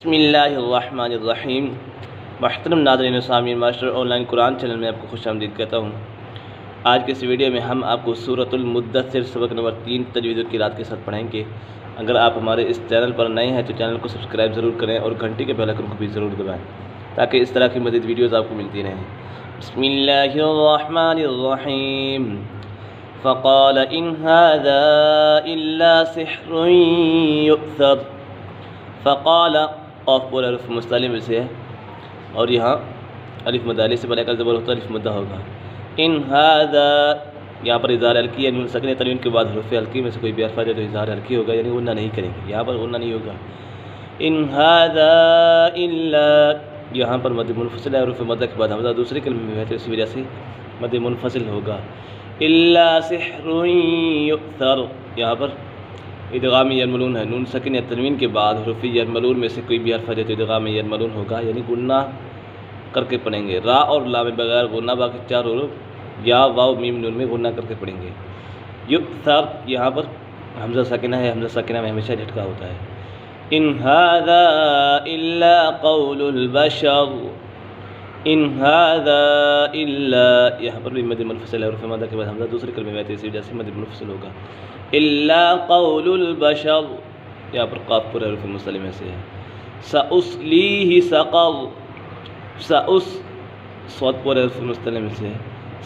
بسم اللہ الرحمن الرحیم۔ محترم ناظرین و سامعین، master on line Quran channel میں آپ کو خوش آمدید کہتا ہوں۔ آج کے اس ویڈیو میں ہم آپ کو سورۃ المدثر سبق نمبر 3 تجوید و قراءت کے ساتھ پڑھیں گے۔ اگر آپ ہمارے اس چینل پر نئے ہیں تو چینل کو سبسکرائب ضرور کریں اور گھنٹی کے بیل آئیکن کو بھی ضرور دبائیں تاکہ اس طرح کی مزید ویڈیوز آپ کو ملتی رہیں۔ بسم اللہ الرحمن الرحیم۔ فقال ان هذا الا سحر یؤثر۔ فقال قاف پورا الف مستعلی سے ہے اور یہاں الف مدالی سے بلے کا زبر ہوتا ہے، الف مدہ ہوگا۔ ان هذا یہاں پر اظہار حلقی ہے، نون ساکنہ تنوین کے بعد حروف حلقی میں سے کوئی بھی حرف آ جائے تو اظہار حلقی ہوگا، یعنی غنہ نہیں کریں گے، یہاں پر غنہ نہیں ہوگا۔ ان هذا الا یہاں پر مد منفصل ہے، حروف مدہ کے بعد حمزہ دوسرے کلمے میں ہے تو اسی وجہ سے مد منفصل ہوگا۔ الا سحر یؤثر یہاں پر ادغام یرملون ہے، نون ساکنہ تنوین کے بعد حروف یرملون میں سے کوئی بھی حرف آ جائے تو ادغام یرملون ہوگا، یعنی غنہ کر کے پڑھیں گے۔ را اور لا میں بغیر غنہ، باقی چار حروف یا واو میم نون میں غنہ کر کے پڑھیں گے۔ یؤثر یہاں پر حمزہ ساکنہ ہے، حمزہ ساکنہ میں ہمیشہ جھٹکا ہوتا ہے۔ ان هذا الا قول البشر۔ ان هذا الا یہاں پر بھی مد منفصل ہے، حروف مدہ کے بعد حمزہ دوسرے کلمے میں ہے تو اسی وجہ سے مد منفصل ہوگا۔ الا قول البشر یہاں پر قاف پر حروف مستعلی میں سے ہے۔ سأصلیہ سقر، صوت پر حرف مستعلی میں سے ہے۔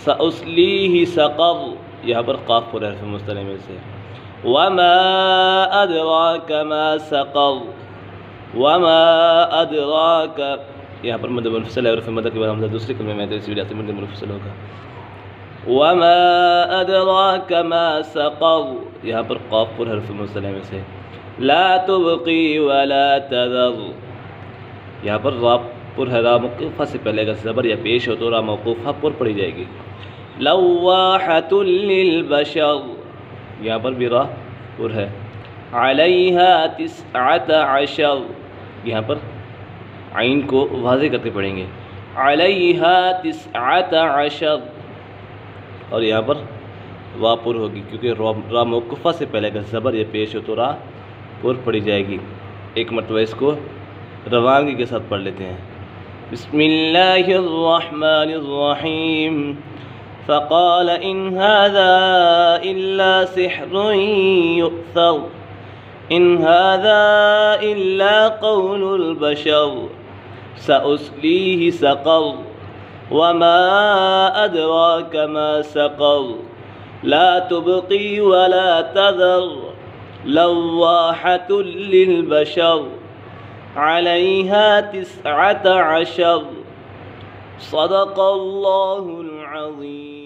سأصلیہ سقر یہاں پر قاف پر حرف مستعلی میں سے ہے۔ وما ادراک ما سقر، وما ادراک یہاں پر مد منفصل ہے، حرف مدہ کے بعد حمزہ دوسرے کلمے میں ہے تو اسی وجہ سے مد منفصل ہوگا۔ وما ادراک ما سقر یہاں پر قاف پر حرف مستعلی میں سے ہے۔ لا تبقی ولا تذر یہاں پر را پر ہے، را موقوفہ سے پہلے اگر زبر یا پیش ہو تو را موقوفہ پر پڑھی جائے گی۔ لواحۃ للبشر یہاں پر بھی را پر ہے۔ علیہا تسعۃ عشر یہاں پر عین کو واضح کر کے پڑھیں گے۔ علیہا تسعۃ عشر اور یہاں پر وا پر ہوگی کیونکہ را موقوفہ سے پہلے اگر زبر یا پیش ہو تو را پر پڑھی جائے گی۔ ایک مرتبہ اس کو روانگی کے ساتھ پڑھ لیتے ہیں۔ بسم اللہ الرحمن الرحیم۔ فقال ان هذا الا سحر یؤثر۔ ان هذا الا قول البشر۔ سأصلیہ سقر وما ادراک ما سقر۔ لا تبقی ولا تذر لواحۃ للبشر۔ علیہا تسعۃ عشر۔ صدق اللہ العظیم۔